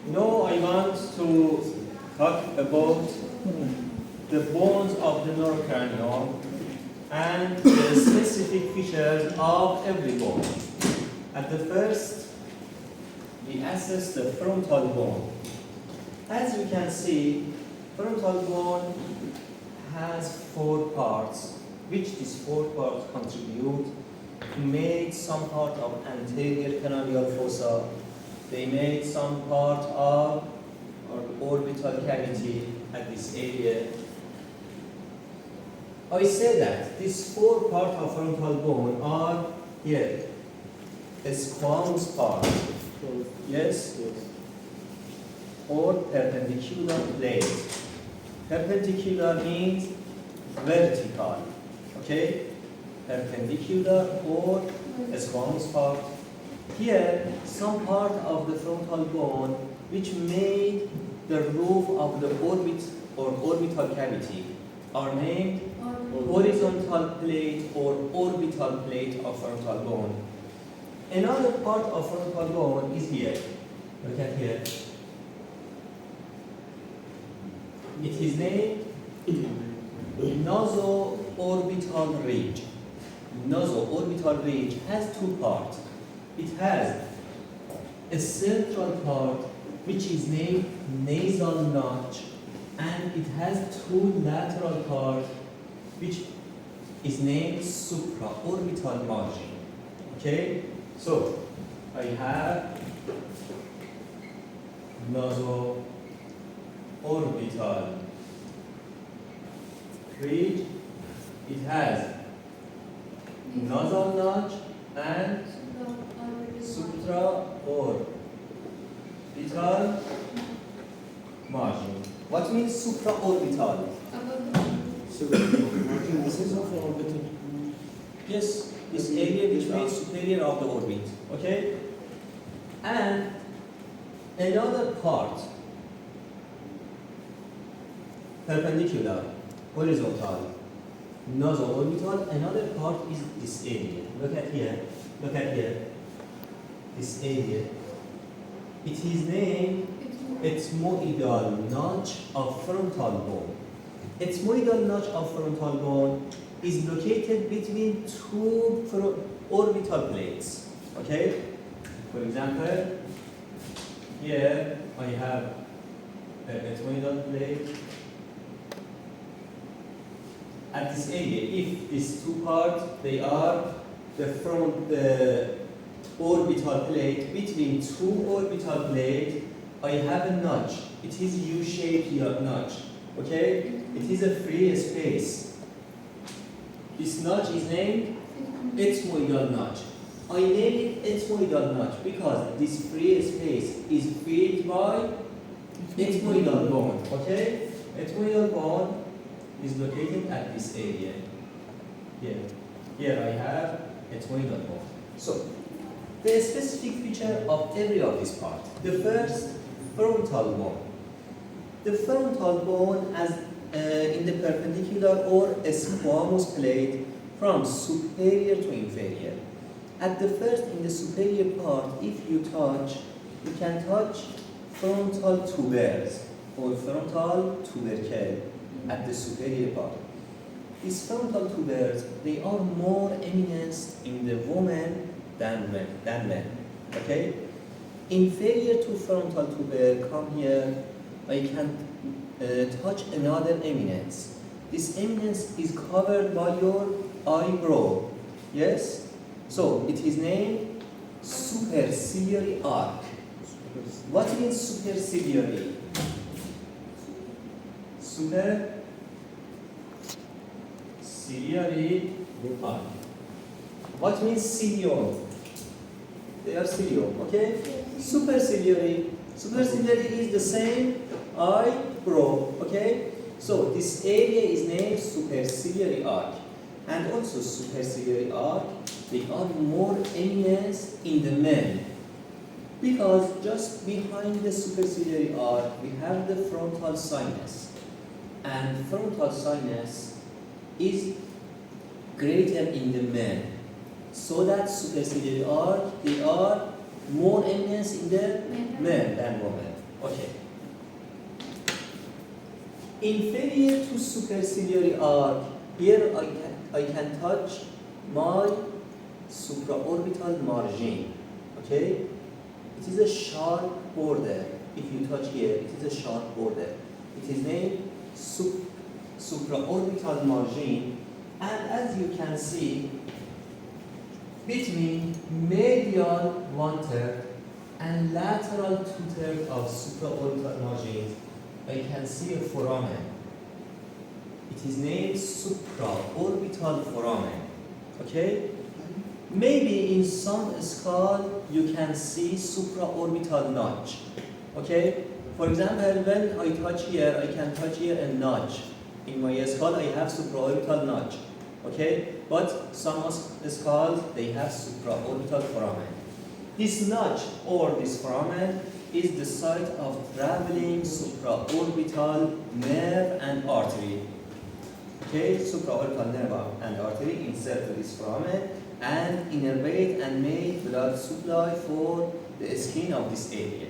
Now I want to talk about the bones of the neurocranium and the specific features of every bone. At the first, we assess the frontal bone. As you can see, frontal bone has 4 parts, which these 4 parts contribute to make some part of anterior cranial fossa. They make some part of our orbital cavity at this area. I say that these 4 parts of frontal bone are here. A squamous part, yes, or perpendicular plate. Perpendicular means vertical, okay? Perpendicular or a squamous part. Here, some part of the frontal bone which made the roof of the orbit or orbital cavity are named horizontal plate or orbital plate of frontal bone. Another part of frontal bone is here. Look at here. It is named naso-orbital ridge. Naso-orbital ridge has 2 parts. It has a central part which is named nasal notch, and it has 2 lateral parts which is named supraorbital margin. Okay? So, I have naso-orbital ridge. It has nasal notch and supraorbital margin. What means supraorbital? Yes, this area which means superior of the orbit. Okay? And another part, perpendicular, horizontal, naso-orbital. Another part is this area. Look at here. Look at here. This area. It is named ethmoidal notch of frontal bone. Ethmoidal notch of frontal bone is located between 2 orbital plates. Okay? For example, here I have an ethmoidal plate. At this area, if these 2 parts, they are the orbital plate, between 2 orbital plates, I have a notch. It is U-shaped notch. Okay? It is a free space. This notch is named ethmoidal notch. I named it ethmoidal notch because this free space is filled by ethmoidal bone. Okay? Ethmoidal bone is located at this area. Here I have ethmoidal bone. So, the specific feature of every of these parts. The first, frontal bone. The frontal bone as in the perpendicular or a squamous plate from superior to inferior. At the first, in the superior part, if you can touch frontal tubers or frontal tubercle at the superior part. These frontal tubers, they are more eminent in the woman than men. Okay? Inferior to frontal tuber, come here, I can touch another eminence. This eminence is covered by your eyebrow. Yes? So, it is named superciliary arc. What means superciliary? Superciliary arc. What means cilium? They are cilium, okay? Superciliary. Superciliary is the same eyebrow, okay? So this area is named superciliary arc. And also superciliary arc, they are more eminent in the men. Because just behind the superciliary arc, we have the frontal sinus. And frontal sinus is greater in the men. So that superciliary arc, they are more eminence in the male than woman. Okay. Inferior to superciliary arc, here I can touch my supraorbital margin. Okay? It is a sharp border. If you touch here, it is a sharp border. It is named supraorbital margin, and as you can see, between medial 1/3 and lateral 2/3 of supraorbital margin, I can see a foramen. It is named supraorbital foramen. Okay? Maybe in some skull you can see supraorbital notch. Okay? For example, when I touch here, I can touch here a notch. In my skull, I have supraorbital notch. Okay? But some skulls, they have supraorbital foramen. This notch or this foramen is the site of traveling supraorbital nerve and artery. Okay? Supraorbital nerve and artery insert to this foramen and innervate and make blood supply for the skin of this area.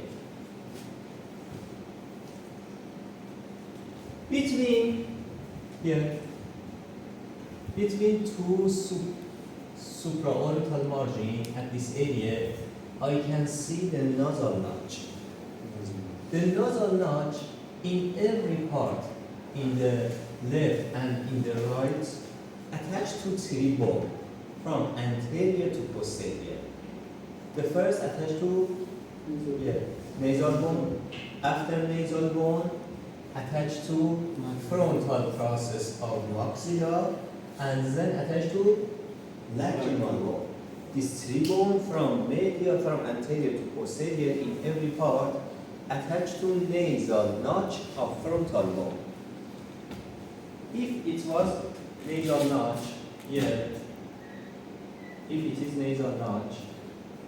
Between two supraorbital margin at this area, I can see the nasal notch. The nasal notch in every part, in the left and in the right, attached to three bones, from anterior to posterior. The first attached to nasal bone, after nasal bone, attached to frontal process of maxilla, and then attached to lacrimal bone. These three bones from medial, from anterior to posterior in every part, attached to nasal notch of frontal bone. If it was nasal notch here, if it is nasal notch,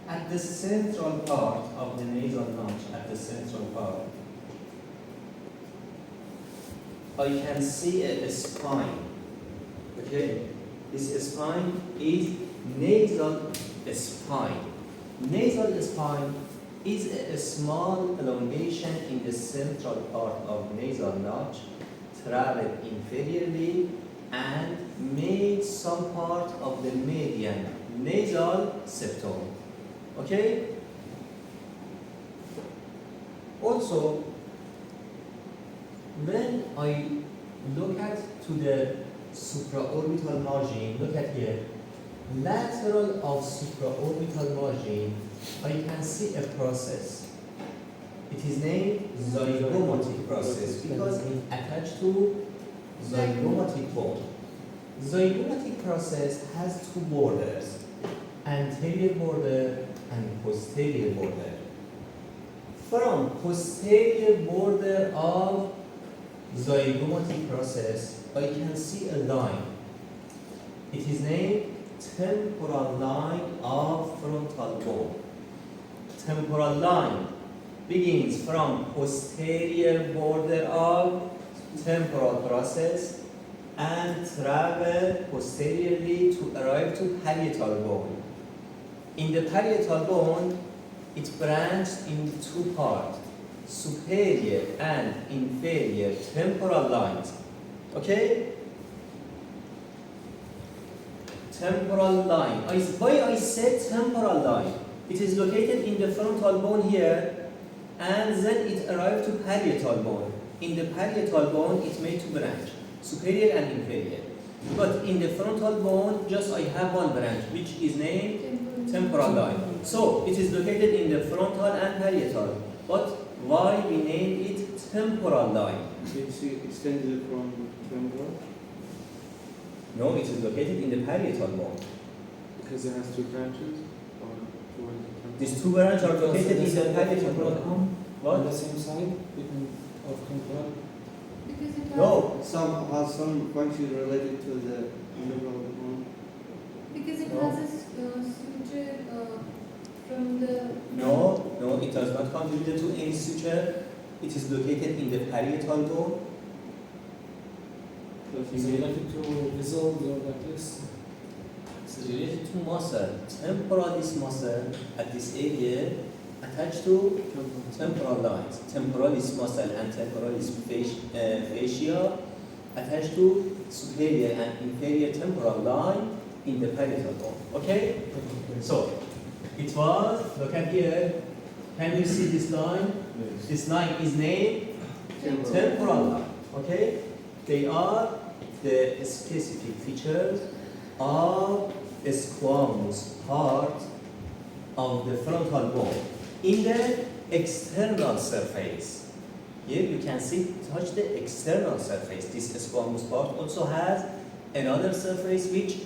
at the central part of the nasal notch, at the central part, I can see a spine. Okay? This spine is nasal spine. Nasal spine is a small elongation in the central part of nasal notch, travel inferiorly and made some part of the median nasal septum. Okay? Also, when I look at to the supraorbital margin, look at here, lateral of supraorbital margin, I can see a process. It is named zygomatic process because it attached to zygomatic bone. Zygomatic process has two borders, anterior border and posterior border. From posterior border of zygomatic process, I can see a line. It is named temporal line of frontal bone. Temporal line begins from posterior border of temporal process and travel posteriorly to arrive to parietal bone. In the parietal bone, it branched in two parts, superior and inferior temporal lines. Okay? Temporal line. Why I said temporal line? It is located in the frontal bone here, and then it arrived to parietal bone. In the parietal bone, it made two branches, superior and inferior. But in the frontal bone, just I have one branch, which is named temporal line. So it is located in the frontal and parietal. But why we named it temporal line? It's extended from temporal No, it is located in the parietal bone. because it has two branches. Or towards the temporal? These two branches are located in the parietal bone. On What? the same side of temporal. Because it has, No. Some has some function related to the temporal bone. because it No. has a suture from the. No, it does not contribute to any suture. It is located in the parietal bone. Is it related to result or like this? It's related to muscle. Temporalis muscle at this area attached to temporal lines. Temporalis muscle and temporalis fascia attached to superior and inferior temporal line in the parietal bone. Okay? So, it was, look at here, can you see this line? This line is named temporal line. Okay? They are the specific features of a squamous part of the frontal bone in the external surface. Here you can see, touch the external surface. This squamous part also has another surface which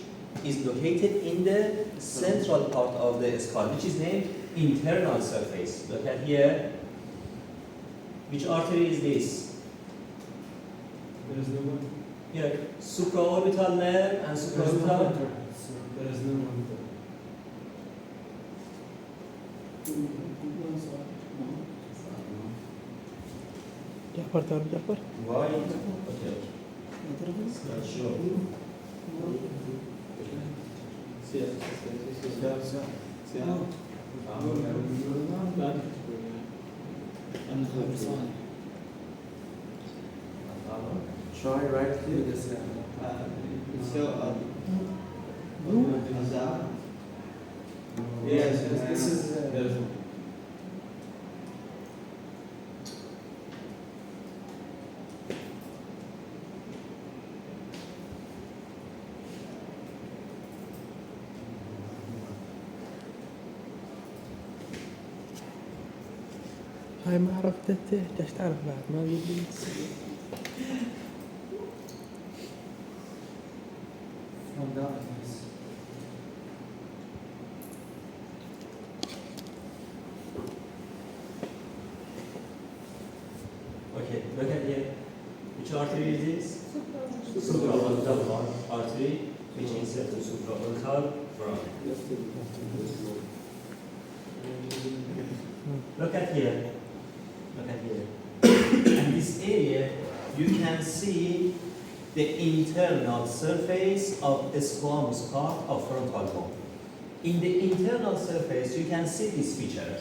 is located in the central part of the skull, which is named internal surface. Look at here. Which artery is this? There is no one. Here, supraorbital nerve and There is no supraorbital. one there. There is no one there. جعفر تعرف جعفر؟ Why? Okay. It's not sure. Try right here. So, Azar. Yes, this is. There is no. هاي ما عرفت ايش تعرف بعد ما بيجي. From that, yes. Okay, look at here. Which artery is this? Supraorbital. Supraorbital artery, which inserts the supraorbital foramen. Look at here. Look at here. In this area, you can see the internal surface of the squamous part of frontal bone. In the internal surface, you can see this feature.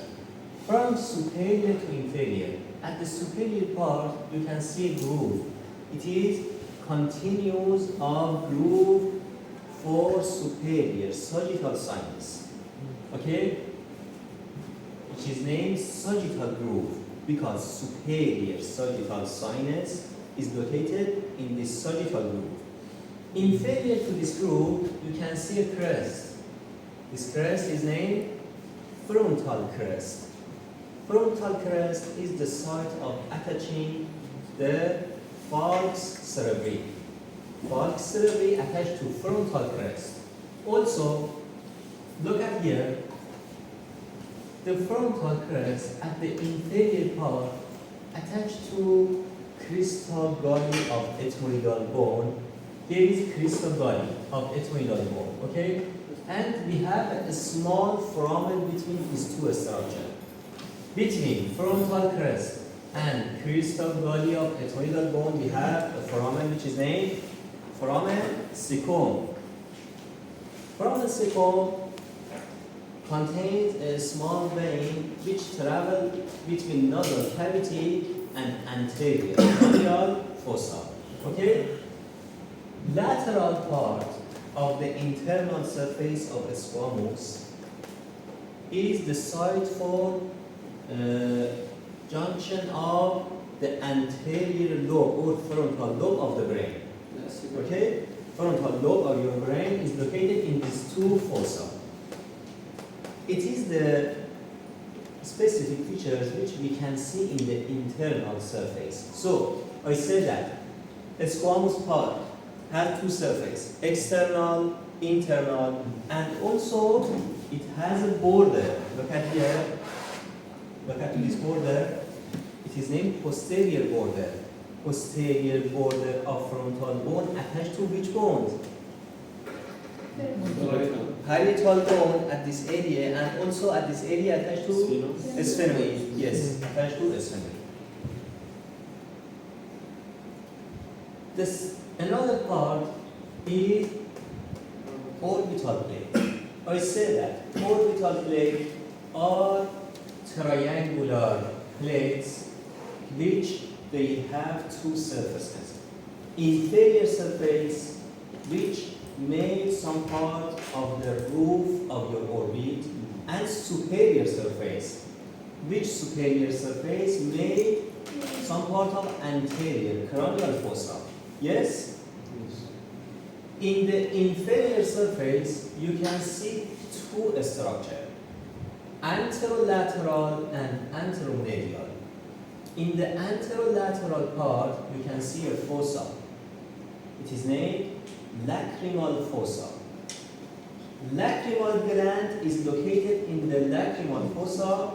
From superior to inferior, at the superior part, you can see a groove. It is continuous of groove for superior sagittal sinus. Okay? Which is named sagittal groove because superior sagittal sinus is located in this sagittal groove. Inferior to this groove, you can see a crest. This crest is named frontal crest. Frontal crest is the site of attaching the falx cerebri. Falx cerebri attached to frontal crest. Also, look at here. The frontal crest at the inferior part attached to crystal gully of ethmoidal bone. There is crystal gully of ethmoidal bone, okay? And we have a small foramen between these two structures. Between frontal crest and crystal gully of ethmoidal bone, we have a foramen which is named foramen cecum. Foramen cecum contains a small vein which travels between nasal cavity and anterior radial fossa. Okay? Lateral part of the internal surface of the squamous is the site for junction of the anterior lobe or frontal lobe of the brain. Okay? Frontal lobe of your brain is located in these two fossa. It is the specific features which we can see in the internal surface. So, I said that a squamous part has two surfaces, external, internal, and also it has a border. Look at here. Look at this border. It is named posterior border. Posterior border of frontal bone attached to which bones? Parietal bone at this area and also at this area attached to sphenoid. Yes, attached to sphenoid. This another part is orbital plate. I said that orbital plate are triangular plates which they have two surfaces. Inferior surface which made some part of the roof of your orbit, and superior surface which superior surface made some part of anterior cranial fossa. Yes? In the inferior surface, you can see two structures, anterolateral and anteromedial. In the anterolateral part, you can see a fossa. It is named lacrimal fossa. Lacrimal gland is located in the lacrimal fossa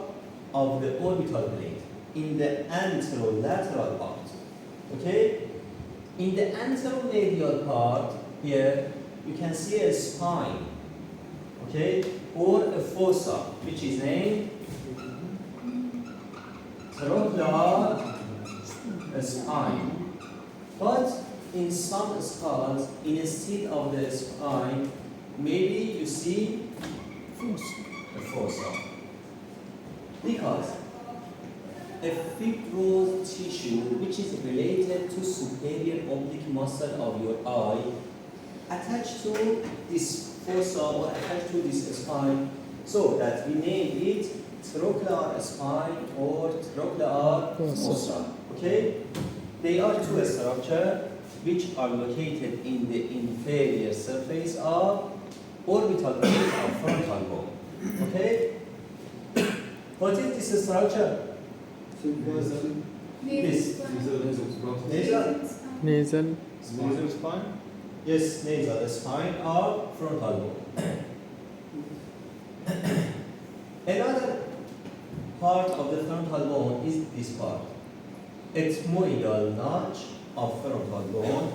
of the orbital plate, in the anterolateral part. Okay? In the anteromedial part, here, you can see a spine, okay, or a fossa, which is named trochlear spine. But in some skulls, instead of the spine, maybe you see a fossa. Because a fibrous tissue which is related to superior oblique muscle of your eye attached to this fossa or attached to this spine, so that we name it trochlear spine or trochlear fossa. Okay? They are two structures which are located in the inferior surface of orbital plate of frontal bone. Okay? What is this structure? This. Nasal? nasal spine? Yes, nasal spine or frontal bone. Another part of the frontal bone is this part. Ethmoidal notch of frontal bone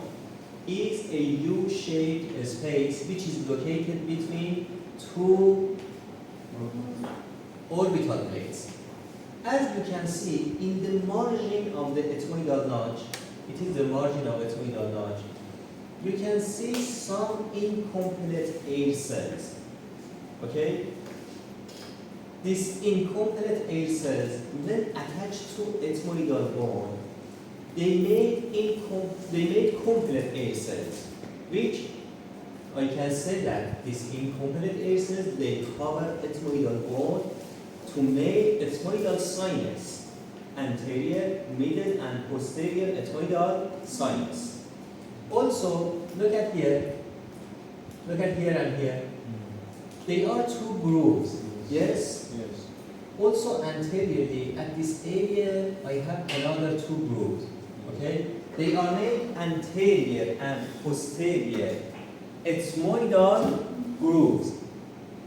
is a U-shaped space which is located between two orbital plates. As you can see, in the margin of the ethmoidal notch, it is the margin of ethmoidal notch, you can see some incomplete air cells. Okay? These incomplete air cells, when attached to ethmoidal bone, they made complete air cells, which I can say that these incomplete air cells, they cover ethmoidal bone to make ethmoidal sinus, anterior, middle, and posterior ethmoidal sinus. Also, look at here and here. They are two grooves, yes? Yes. Also anteriorly, at this area, I have another two grooves, okay? They are named anterior and posterior ethmoidal grooves.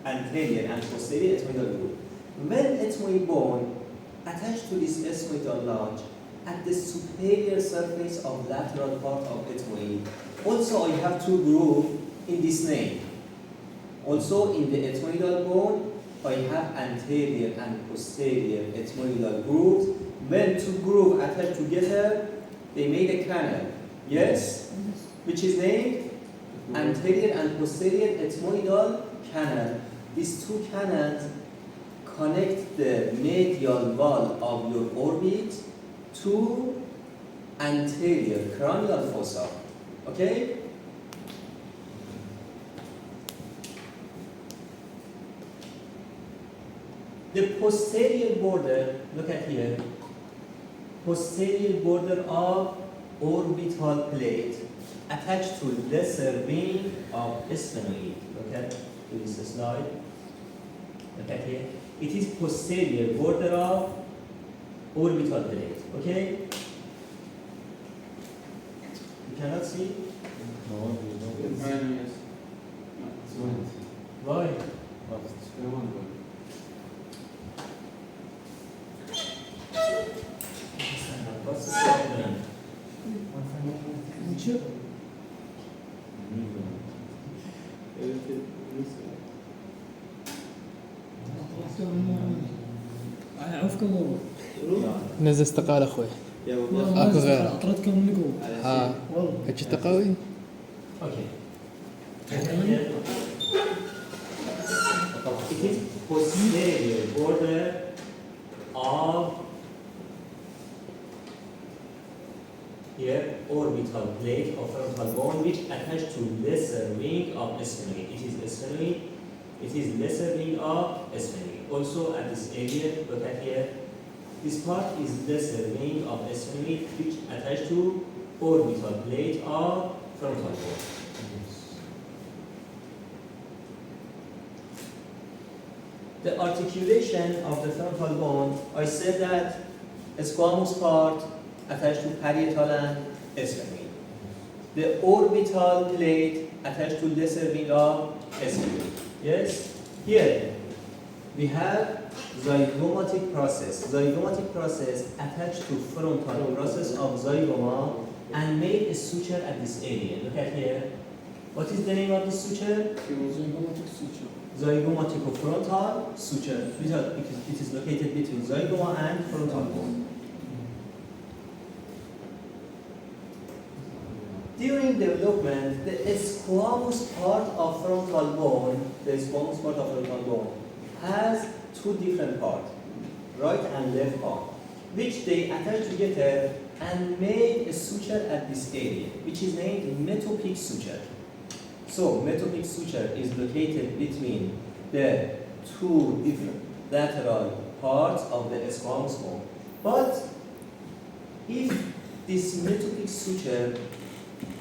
Anterior and posterior ethmoidal groove. When ethmoid bone attached to this ethmoidal notch at the superior surface of lateral part of ethmoid, also I have two grooves in this name. Also in the ethmoidal bone, I have anterior and posterior ethmoidal grooves. When two grooves attached together, they made a canal. Yes? Which is named anterior and posterior ethmoidal canal. These two canals connect the medial wall of your orbit to anterior cranial fossa. Okay? The posterior border, look at here, posterior border of orbital plate attached to lesser wing of sphenoid. Look at this slide. Look at here. It is posterior border of orbital plate. Okay? You cannot see? No, you don't. Why? What's the problem? أعرفكم نزل استقال اخوي يا اكو غيره أطردكم نقول ها والله هيك تقوي Okay. It is posterior border of here orbital plate of frontal bone which attached to lesser wing of sphenoid. It is sphenoid. It is lesser wing of sphenoid. Also at this area, look at here. This part is lesser wing of sphenoid which attached to orbital plate of frontal bone. The articulation of the frontal bone, I said that squamous part attached to parietal and sphenoid. The orbital plate attached to lesser wing of sphenoid. Yes? Here we have zygomatic process. Zygomatic process attached to frontal process of zygoma and made a suture at this area. Look at here. What is the name of the suture? Zygomatic suture. Zygomatico-frontal suture. It is located between zygoma and frontal bone. During development, the squamous part of frontal bone, has two different parts, right and left part, which they attach together and made a suture at this area, which is named metopic suture. So, metopic suture is located between the two different lateral parts of the squamous bone. But if this metopic suture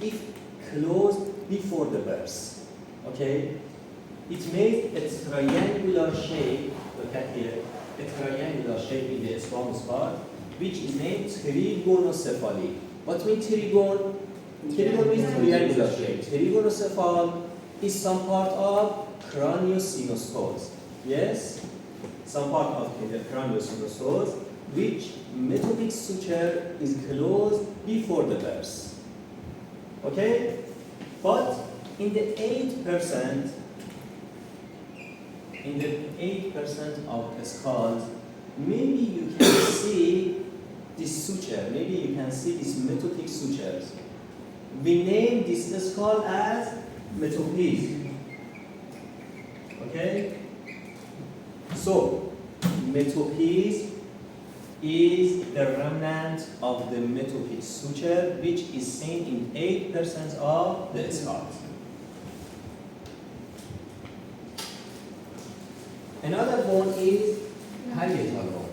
if closed before the burst, okay, it made a triangular shape, look at here, a triangular shape in the squamous part, which is named trigonocephaly. What means trigone? Trigone means triangular shape. Trigonocephal is some part of craniosynostodes. Yes? Some part of the craniosynostodes, which metopic suture is closed before the burst. Okay? But in the 8%, of skulls, maybe you can see this suture, maybe you can see these metopic sutures. We name this skull as metopes. Okay? So, metopes is the remnant of the metopic suture, which is seen in 8% of the skulls. Another bone is parietal bone.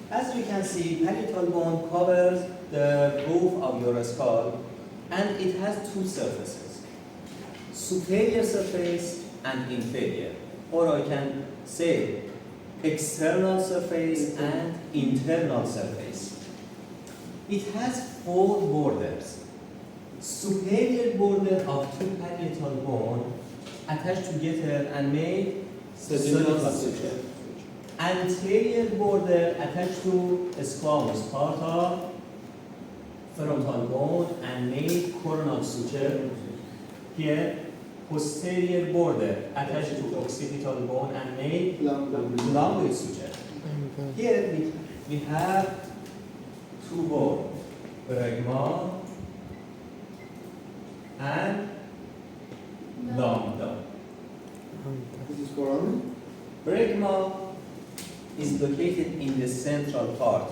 As we can see, parietal bone covers the roof of your skull and it has two surfaces, superior surface and inferior, or I can say external surface and internal surface. It has four borders. Superior border of two parietal bone attached together and made sagittal suture. Anterior border attached to a squamous part of frontal bone and made coronal suture. Here, posterior border attached to occipital bone and made lumboid suture. Here we have two bones, bregma and lambda. This is coronal. Bregma is located in the central part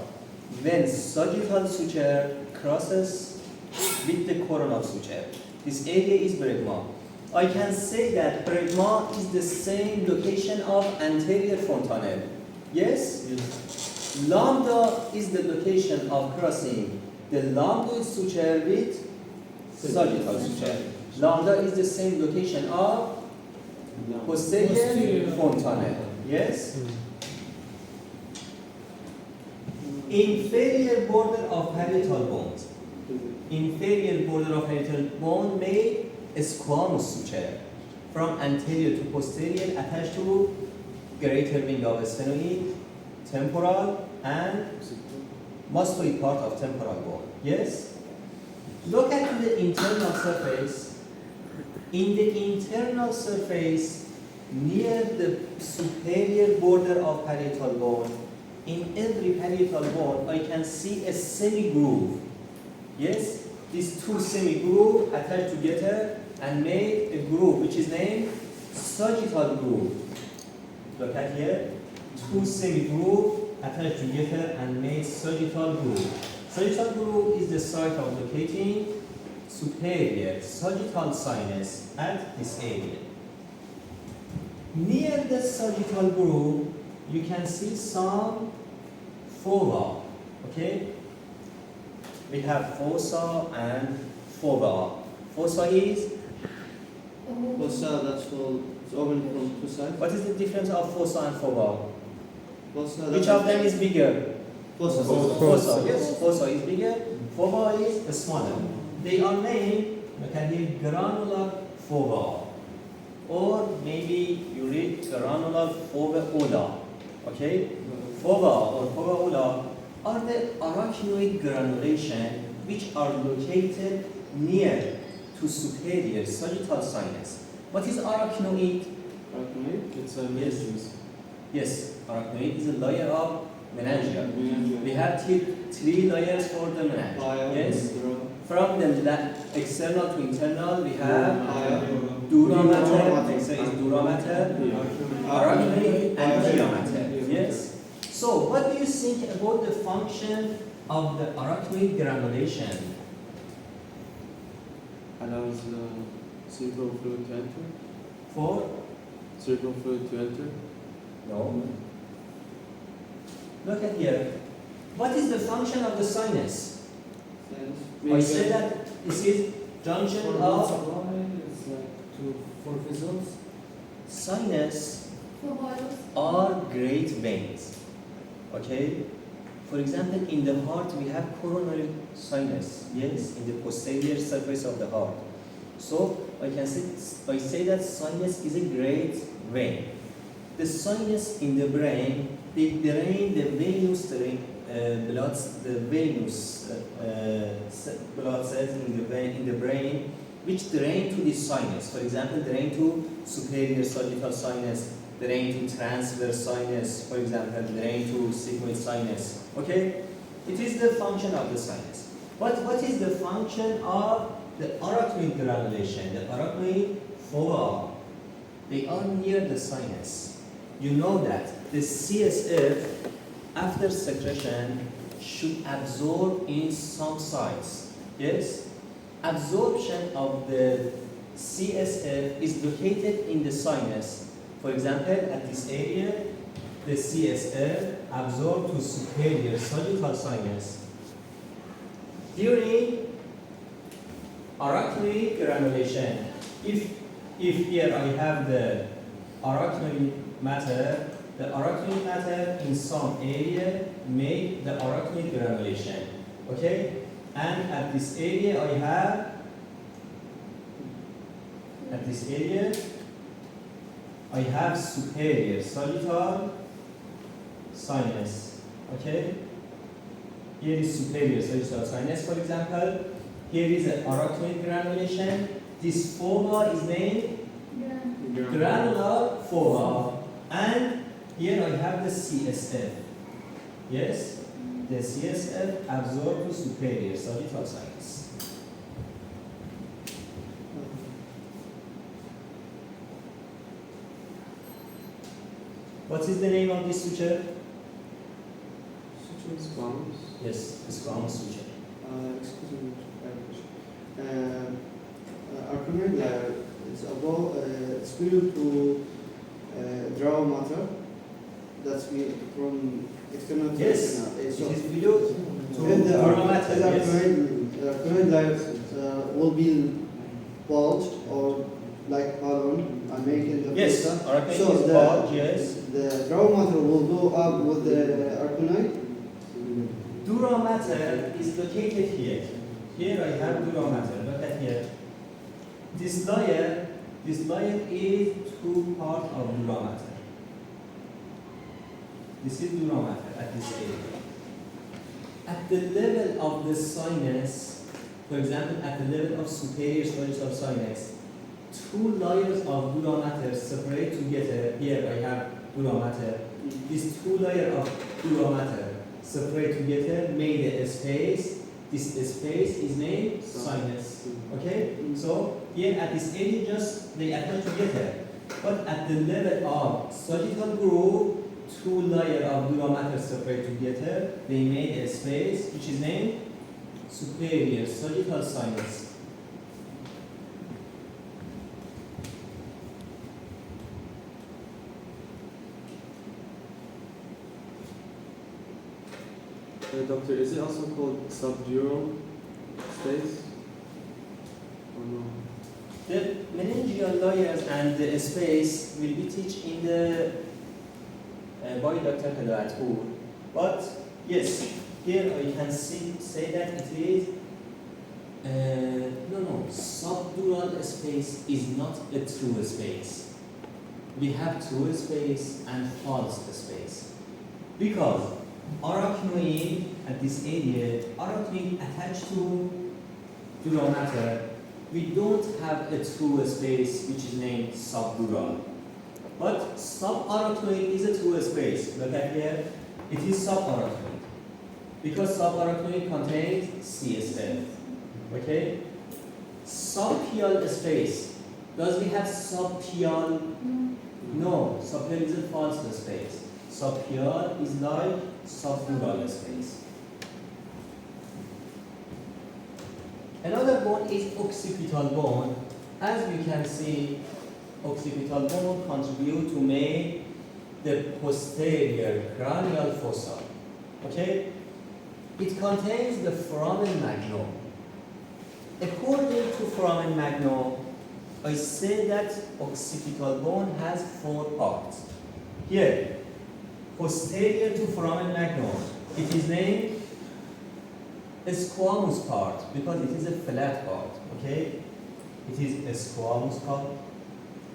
when sagittal suture crosses with the coronal suture. This area is bregma. I can say that bregma is the same location of anterior fontanelle. Yes? Yes. Lambda is the location of crossing the lambdoid suture with sagittal suture. Lambda is the same location of posterior fontanelle. Yes? Inferior border of parietal bones. Inferior border of parietal bone made a squamous suture from anterior to posterior attached to greater wing of sphenoid, temporal, and mastoid part of temporal bone. Yes? Look at the internal surface. In the internal surface, near the superior border of parietal bone, in every parietal bone, I can see a semi-groove. Yes? These two semi-grooves attached together and made a groove which is named sagittal groove. Look at here. Two semi-groove attached together and made sagittal groove. Sagittal groove is the site of locating superior sagittal sinus at this area. Near the sagittal groove, you can see some fova. Okay? We have fossa and fova. Fossa is, Fossa, that's called, it's open from two sides. what is the difference of fossa and fova? Fossa, Which of them is bigger? Fossa. Fossa, yes, fossa is bigger, fova is smaller. They are named, look at here, granular fova. Or maybe you read granular foveola. Okay? Fova or foveola are the arachnoid granulation which are located near to superior sagittal sinus. What is arachnoid? Arachnoid? It's a Yes. meniscus. Yes, arachnoid is a layer of meningia. We have three layers for the meninge. Yes. From the external to internal, we have dura mater, next is dura mater, arachnoid, and pia mater. Yes. So, what do you think about the function of the arachnoid granulation? Allows cerebral fluid to enter. For Cerebral fluid to enter. no. Look at here. What is the function of the sinus? I say that this is junction of It's like for vessels. sinus For virus. are great veins. Okay? For example, in the heart we have coronary sinus, yes, in the posterior surface of the heart. So I say that sinus is a great vein. The sinus in the brain, they drain the venous blood cells in the brain, which drain to the sinus. For example, drain to superior sagittal sinus, drain to transverse sinus, for example, drain to sigmoid sinus. Okay? It is the function of the sinus. But what is the function of the arachnoid granulation? The arachnoid fova, they are near the sinus. You know that the CSF, after secretion, should absorb in some sites. Yes? Absorption of the CSF is located in the sinus. For example, at this area, the CSF absorbed to superior sagittal sinus. During arachnoid granulation, if here I have the arachnoid matter, the arachnoid matter in some area make the arachnoid granulation. Okay? And at this area I have, superior sagittal sinus. Okay? Here is superior sagittal sinus, for example. Here is an arachnoid granulation. This fova is named granular fova. And here I have the CSF. Yes? The CSF absorbed to superior sagittal sinus. What is the name of this suture? Squamous. Yes, the squamous suture. Excuse me, arachnoid layer is above, it's below to draw matter. That's me from external to Yes, internal. it So is below when the to matter. Yes. arachnoid layer will be bulged or like balloon and making the Yes, fossa. arachnoid So is bulge, yes. the draw matter will go up with the arachnoid. Dura mater is located here. Here I have dura mater. Look at here. This layer is two part of dura mater. This is dura mater at this area. At the level of the sinus, for example, at the level of superior sagittal sinus, two layers of dura mater separate together. Here I have dura mater. These two layers of dura mater separate together, made a space. This space is named sinus. Okay? So here at this area, just they attach together. But at the level of sagittal groove, two layers of dura mater separate together, they made a space which is named superior sagittal sinus. Doctor, is it also called subdural space? Or no? The meningeal layers and the space will be taught in the by Dr. Hadatur. But yes, here I can say that it is subdural space is not a true space. We have true space and false space because arachnoid at this area, arachnoid attached to dura mater, we don't have a true space which is named subdural. But subarachnoid is a true space. Look at here, it is subarachnoid. Because subarachnoid contains CSF. Okay? Subpial space. Does we have subpial? No, subpial is a false space. Subpial is like subdural space. Another bone is occipital bone. As we can see, occipital bone contribute to make the posterior cranial fossa. Okay? It contains the foramen magnum. According to foramen magnum, I say that occipital bone has 4 parts. Here, posterior to foramen magnum, it is named a squamous part because it is a flat part. Okay? It is a squamous part.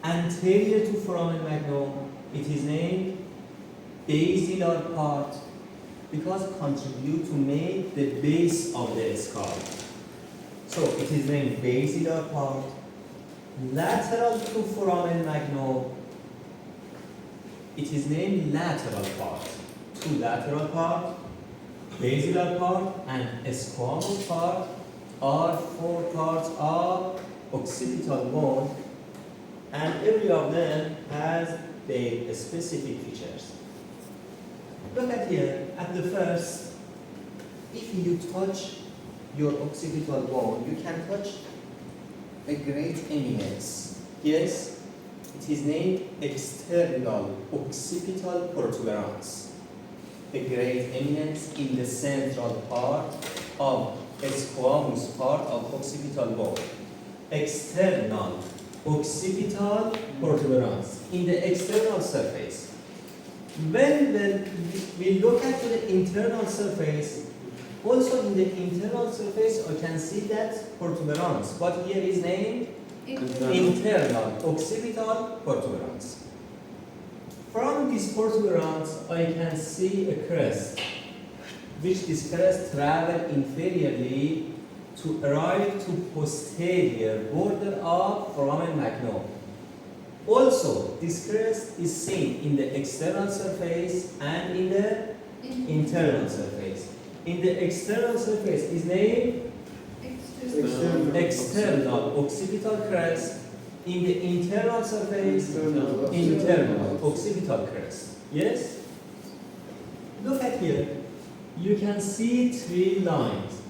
Anterior to foramen magnum, it is named basilar part because it contribute to make the base of the skull. So it is named basilar part. Lateral to foramen magnum, it is named lateral part. 2 lateral part, basilar part, and a squamous part are 4 parts of occipital bone, and every of them has their specific features. Look at here, at the first, if you touch your occipital bone, you can touch a great eminence. Yes, it is named external occipital protuberance. A great eminence in the central part of a squamous part of occipital bone. External occipital protuberance in the external surface. When we look at the internal surface, also in the internal surface, I can see that protuberance, but here is named internal occipital protuberance. From this protuberance, I can see a crest, which this crest travel inferiorly to arrive to posterior border of foramen magnum. Also, this crest is seen in the external surface and in the internal surface. In the external surface is named external occipital crest. In the internal surface, internal occipital crest. Yes? Look at here. You can see 3 lines.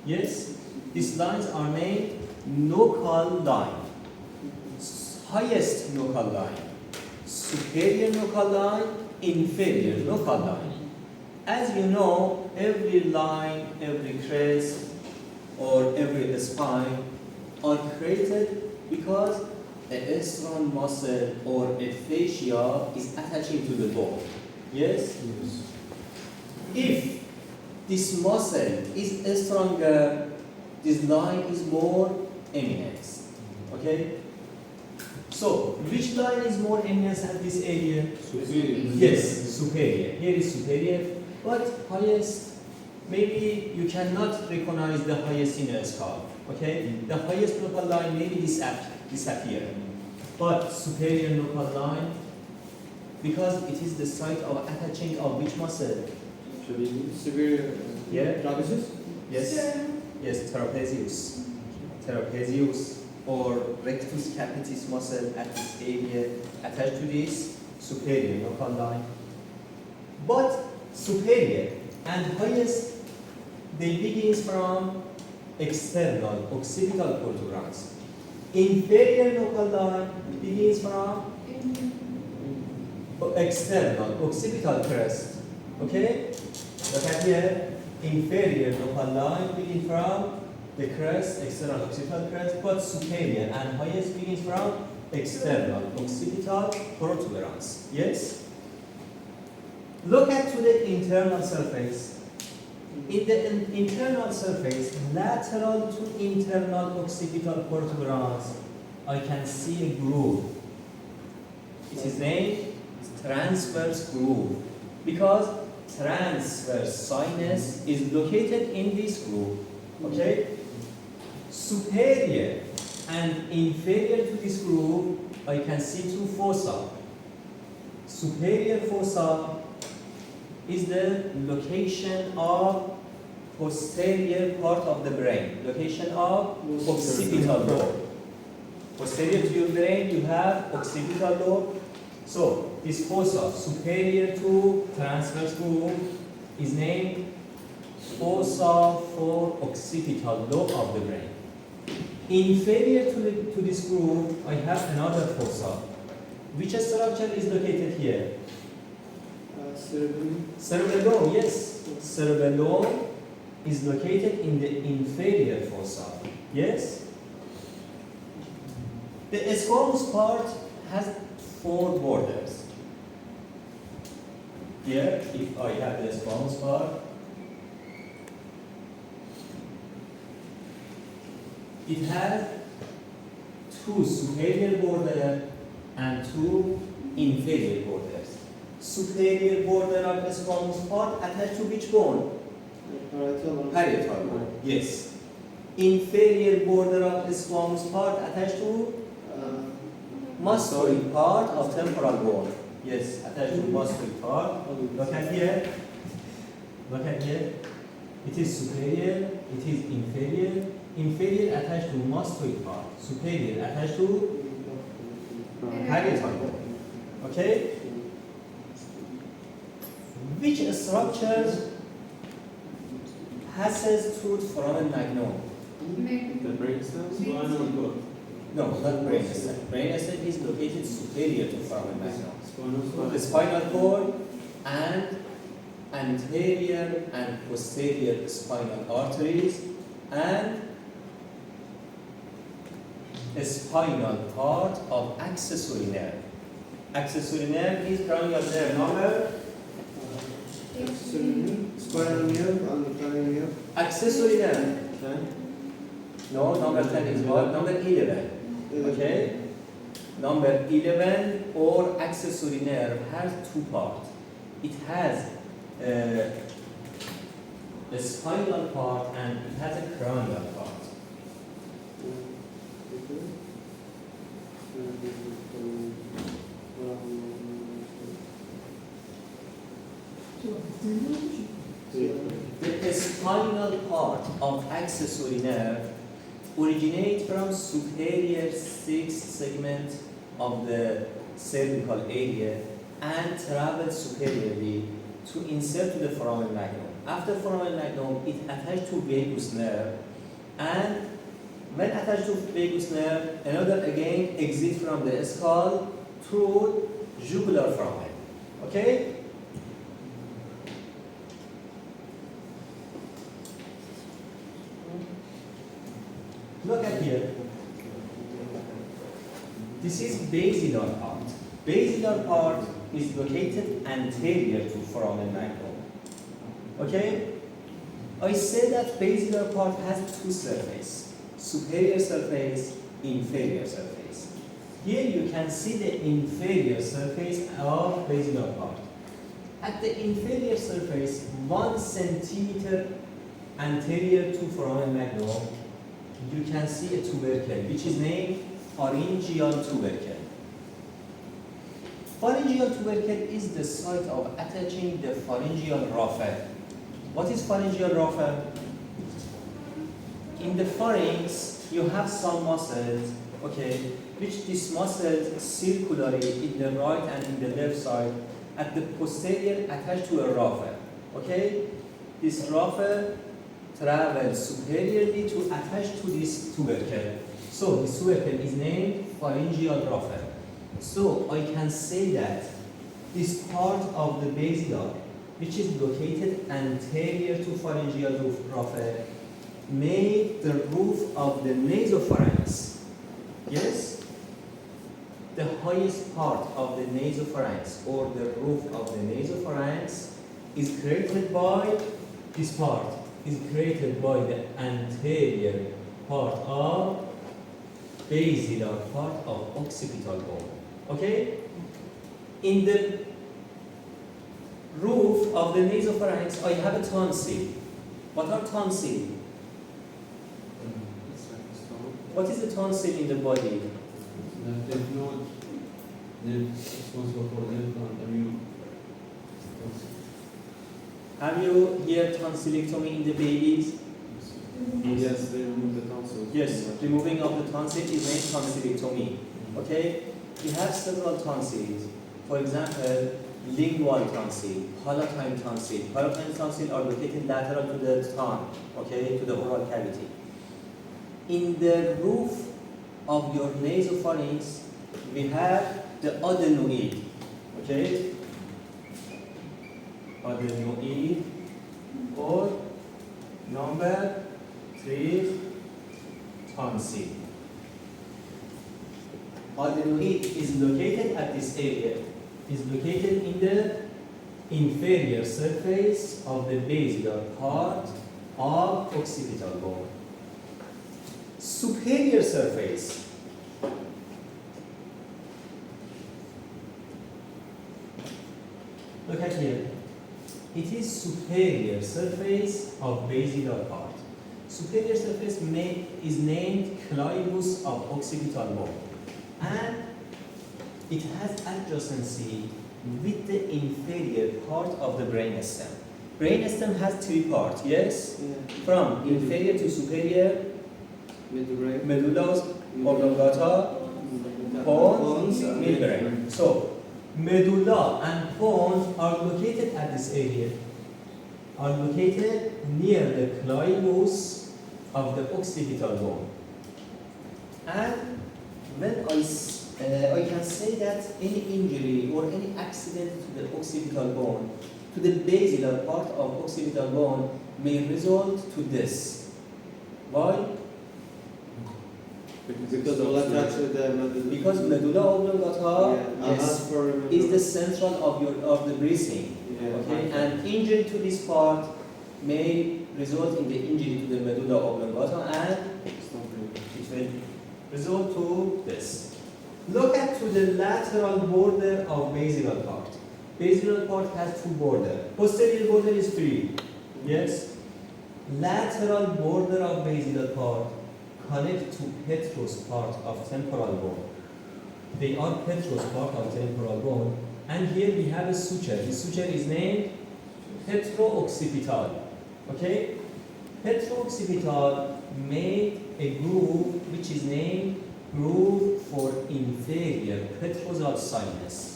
Yes? These lines are named nuchal line. Highest nuchal line, superior nuchal line, inferior nuchal line. As you know, every line, every crest, or every spine are created because a strong muscle or a fascia is attaching to the bone. Yes? Yes. If this muscle is stronger, this line is more eminent. Okay? So, which line is more eminent at this area? Superior. Yes, superior. Here is superior, but highest, maybe you cannot recognize the highest in a skull. Okay? The highest nuchal line maybe disappear. But superior nuchal line, because it is the site of attaching of which muscle? Superior. Yeah. Trapezius? Yes. Yes, trapezius. Trapezius. or rectus capitis muscle at this area attached to this superior nuchal line. But superior and highest, they begins from external occipital protuberance. Inferior nuchal line begins from external occipital crest. Okay? Look at here. Inferior nuchal line begins from the crest, external occipital crest, but superior and highest begins from external occipital protuberance. Yes? Look at to the internal surface. In the internal surface, lateral to internal occipital protuberance, I can see a groove. It is named transverse groove because transverse sinus is located in this groove. Okay? Superior and inferior to this groove, I can see two fossa. Superior fossa is the location of posterior part of the brain, location of occipital lobe. Posterior to your brain, you have occipital lobe. So, this fossa superior to transverse groove is named fossa for occipital lobe of the brain. Inferior to this groove, I have another fossa. Which structure is located here? Cerebellum. Cerebellum, yes. Cerebellum is located in the inferior fossa. Yes? The squamous part has 4 borders. Here, if I have the squamous part, it has 2 superior borders and 2 inferior borders. Superior border of the squamous part attached to which bone? Parietal bone. Yes. Inferior border of the squamous part attached to mastoid part of temporal bone. Yes, attached to mastoid part. Look at here. Look at here. It is superior, it is inferior. Inferior attached to mastoid part. Superior attached to parietal bone. Okay? Which structure passes through foramen magnum? The brainstem, spinal cord. No, not brain stem. Brain stem is located superior to foramen magnum. Spinal The spinal cord and anterior and posterior spinal arteries and a spinal part of accessory nerve. Accessory nerve is cranial nerve number. Spinal nerve and cranial nerve. Accessory nerve. No, number 10 is what? Number 11. Okay? Number 11 or accessory nerve has 2 parts. It has a spinal part and it has a cranial part. The spinal part of accessory nerve originates from superior 6th segment of the cervical area and travels superiorly to insert to the foramen magnum. After foramen magnum, it attaches to vagus nerve, and when attached to vagus nerve, another again exit from the skull through jugular foramen. Okay? Look at here. This is basilar part. Basilar part is located anterior to foramen magnum. Okay? I say that basilar part has 2 surfaces. Superior surface, inferior surface. Here you can see the inferior surface of basilar part. At the inferior surface, 1 centimeter anterior to foramen magnum, you can see a tubercle, which is named pharyngeal tubercle. Pharyngeal tubercle is the site of attaching the pharyngeal raphe. What is pharyngeal raphe? In the pharynx, you have some muscles, okay, which this muscles circularly in the right and in the left side at the posterior attached to a raphe, okay? This raphe travels superiorly to attach to this tubercle. So this tubercle is named pharyngeal raphe. So I can say that this part of the basilar, which is located anterior to pharyngeal raphe, made the roof of the nasopharynx. Yes? The highest part of the nasopharynx or the roof of the nasopharynx is created by this part, is created by the anterior part of basilar part of occipital bone. Okay? In the roof of the nasopharynx, I have a tonsil. What are tonsil? It's like a stone. What is the tonsil in the body? The lymph node, they're responsible for lymph and immune. Have you heard tonsillectomy in the babies? Yes, they remove the tonsils. Yes, removing of the tonsil is named tonsillectomy. Okay? We have several tonsils. For example, lingual tonsil, palatine tonsil. Palatine tonsil are located lateral to the tongue, okay, to the oral cavity. In the roof of your nasopharynx, we have the adenoid, okay? Adenoid, or number 3, tonsil. Adenoid is located at this area, is located in the inferior surface of the basilar part of occipital bone. Superior surface. Look at here. It is superior surface of basilar part. Superior surface is named clivus of occipital bone, and it has adjacency with the inferior part of the brainstem. Brainstem has 3 parts, yes? Yeah. From inferior to superior, Mid-brain. medulla oblongata, pons, midbrain. So, medulla and pons are located at this area, are located near the clivus of the occipital bone. And when I can say that any injury or any accident to the occipital bone, to the basilar part of occipital bone, may result to this. Why? Because all attached to the medulla. Because medulla oblongata, Yeah, yes, for remember. is the central of the breathing. Yeah. Okay, and injury to this part may result in the injury to the medulla oblongata, and it will result to this. Look at to the lateral border of basilar part. Basilar part has 2 borders. Posterior border is 3. Yes. Lateral border of basilar part connect to petrous part of temporal bone. They are petrous part of temporal bone, and here we have a suture. The suture is named petrooccipital. Okay? Petrooccipital made a groove which is named groove for inferior petrosal sinus.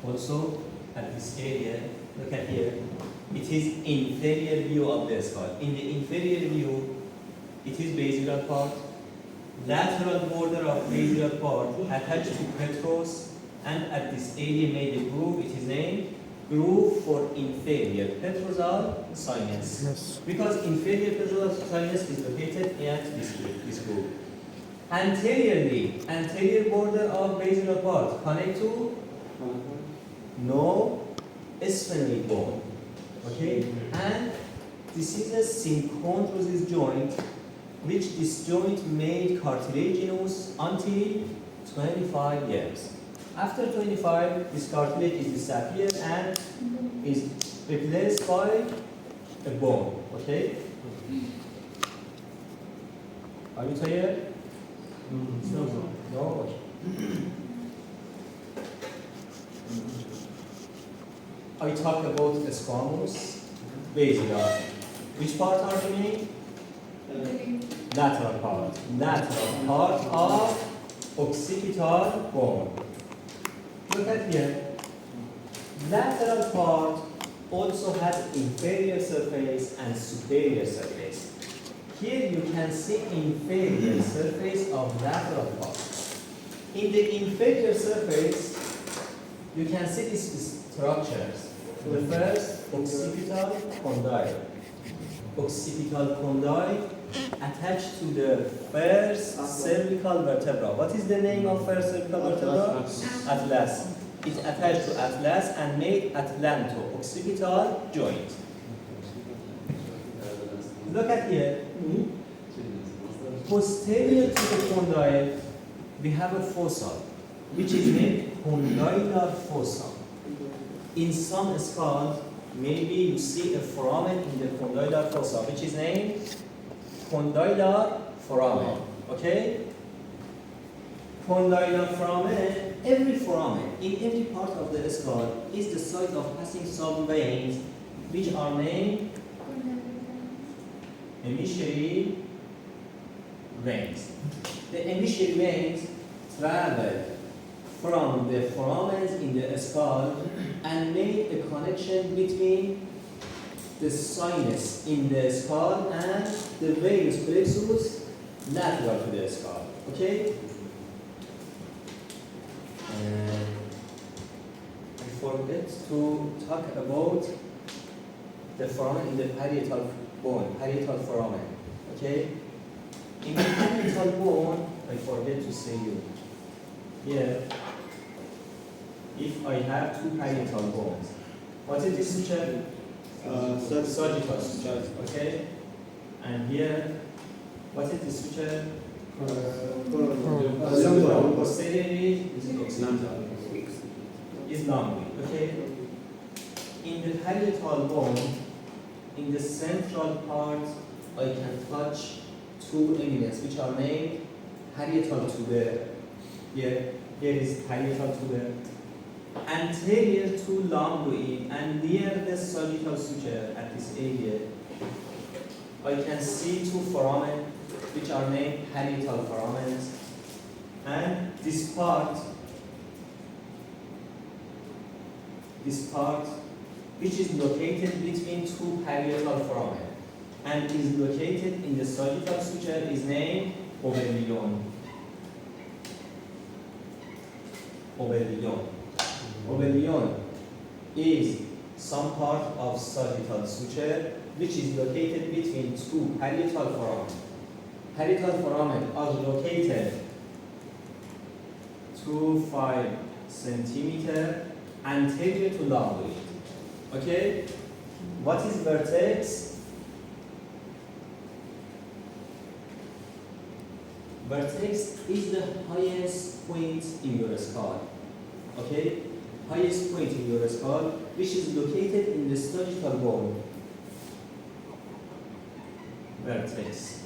Also, at this area, look at here, it is inferior view of the skull. In the inferior view, it is basilar part, lateral border of basilar part attached to petrous, and at this area made a groove, it is named groove for inferior petrosal sinus. Yes. Because inferior petrosal sinus is located at this groove. Anteriorly, anterior border of basilar part connect to no sphenoid bone. Okay? And this is a synchondrosis joint, which this joint made cartilaginous until 25 years. After 25, this cartilage is disappeared and is replaced by a bone. Okay? Are you tired? No. Okay. I talk about the squamous, basilar. Which part are the main? Lateral part. Lateral part of occipital bone. Look at here. Lateral part also has inferior surface and superior surface. Here you can see inferior surface of lateral part. In the inferior surface, you can see these structures. The first, occipital condyle. Occipital condyle attached to the first cervical vertebra. What is the name of first cervical vertebra? Atlas. It's attached to atlas and made atlanto-occipital joint. Look at here. Posterior to the condyle, we have a fossa, which is named condylar fossa. In some skulls, maybe you see a foramen in the condylar fossa, which is named condylar foramen. Okay? Condylar foramen, every foramen in every part of the skull is the site of passing some veins, which are named emissary veins. The emissary veins travel from the foramens in the skull and make a connection between the sinus in the skull and the venous plexus lateral to the skull. Okay? I forget to talk about the foramen in the parietal bone, parietal foramen. Okay? In the parietal bone, I forget to say you. Here, if I have two parietal bones, what is this suture? Sagittal suture. Okay? And here, what is this suture? Posteriorly is lumbar. Okay? In the parietal bone, in the central part, I can touch two eminence which are named parietal tuber. Here is parietal tuber. Anterior to lumboid and near the sagittal suture at this area, I can see two foramen which are named parietal foramens, and this part which is located between two parietal foramen and is located in the sagittal suture is named oberlion. Oberlion is some part of sagittal suture which is located between two parietal foramen. Parietal foramen are located 2-5 centimeter anterior to lumboid. Okay? What is vertex? Vertex is the highest point in your skull. Okay? Highest point in your skull, which is located in the sagittal bone. Vertex.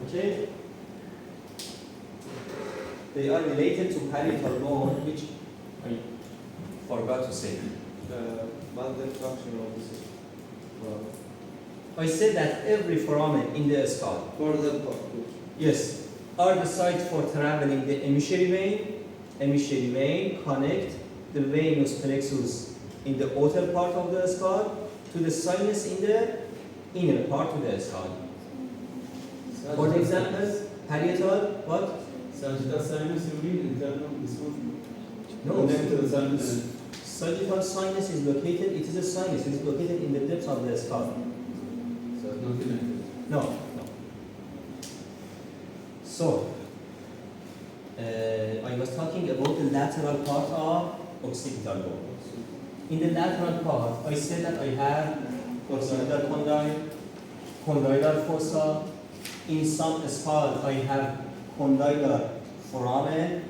Okay? They are related to parietal bone, which I forgot to say. What's the function of this? I said that every foramen in the skull, For the part. yes, are the site for traveling the emissary vein. Emissary vein connect the venous plexus in the outer part of the skull to the sinus in the inner part of the skull. For example, parietal, what? Sagittal sinus, you mean internal this one? No, Connect to the sinus. sagittal sinus is located, it is a sinus, it is located in the depths of the skull. So it's not connected. No. So, I was talking about the lateral part of occipital bone. In the lateral part, I said that I have occipital condyle, condylar fossa. In some skull, I have condylar foramen.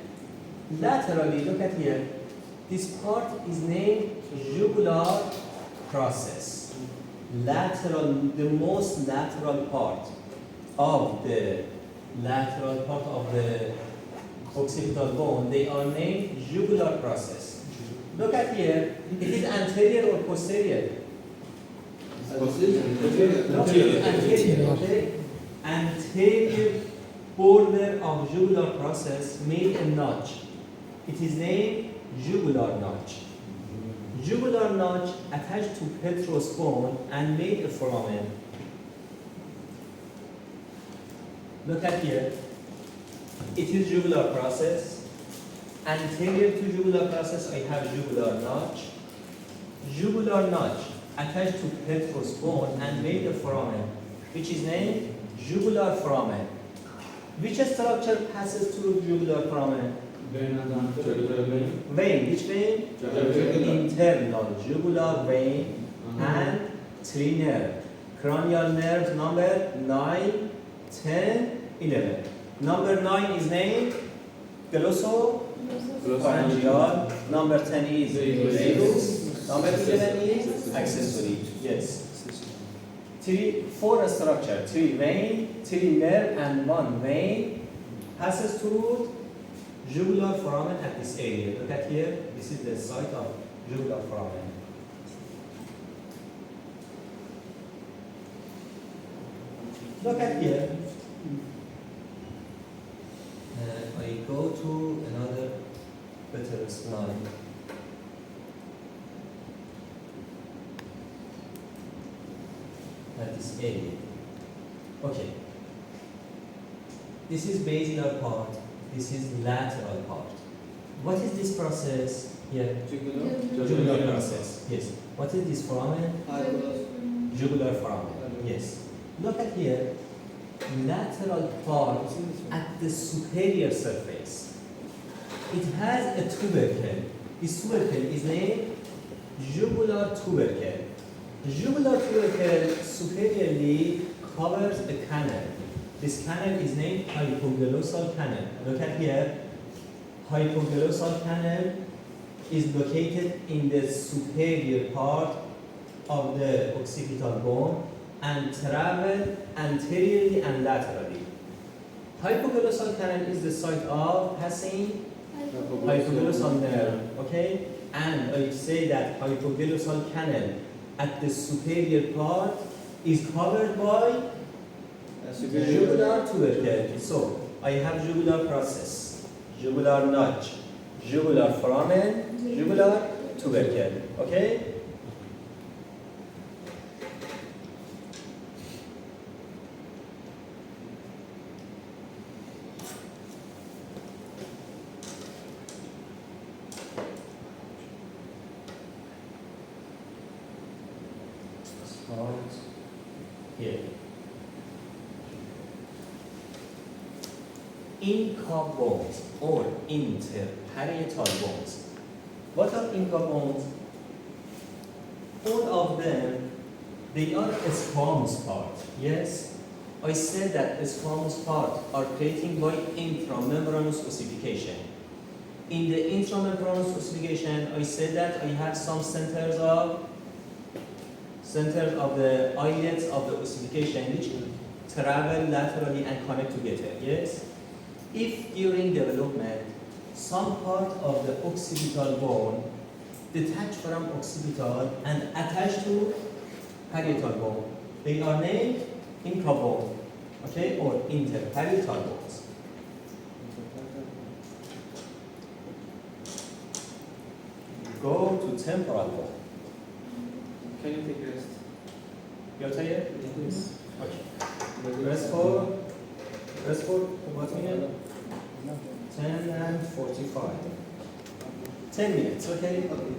Laterally, look at here. This part is named jugular process. Lateral, the most lateral part of the occipital bone, they are named jugular process. Look at here. It is anterior or posterior? Posterior. No, anterior, okay? Anterior border of jugular process made a notch. It is named jugular notch. Jugular notch attached to petrous bone and made a foramen. Look at here. It is jugular process. Anterior to jugular process, I have jugular notch. Jugular notch attached to petrous bone and made a foramen, which is named jugular foramen. Which structure passes through jugular foramen? Vein and anterior vein. Vein. Which vein? Internal jugular vein and three nerves. Cranial nerves number 9, 10, 11. Number 9 is named glossopharyngeal. Number 10 is vagus. Number 11 is accessory. Yes. 4 structure, 3 vein, 3 nerve, and 1 vein passes through jugular foramen at this area. Look at here. This is the site of jugular foramen. Look at here. I go to another better slide. At this area. Okay. This is basilar part. This is lateral part. What is this process here? Jugular process. Yes. What is this foramen? Jugular foramen. Yes. Look at here. Lateral part at the superior surface. It has a tubercle. This tubercle is named jugular tubercle. The jugular tubercle superiorly covers a canal. This canal is named hypoglossal canal. Look at here. Hypoglossal canal is located in the superior part of the occipital bone and travel anteriorly and laterally. Hypoglossal canal is the site of passing hypoglossal nerve. Okay? And I say that hypoglossal canal at the superior part is covered by jugular tubercle. So I have jugular process, jugular notch, jugular foramen, jugular tubercle. Okay? Start here. Inca bones or interparietal bones. What are Inca bones? All of them, they are a squamous part. Yes, I said that the squamous part are created by intramembranous ossification. In the intramembranous ossification, I said that I have some centers of the islets of the ossification which travel laterally and connect together. Yes. If during development some part of the occipital bone detach from occipital and attach to parietal bone, they are named Inca bone, okay, or interparietal bones. Go to temporal bone. Can you take rest? You're tired? Yes. Okay. Rest for what minute? 10 and 45. 10 minutes, okay? Okay.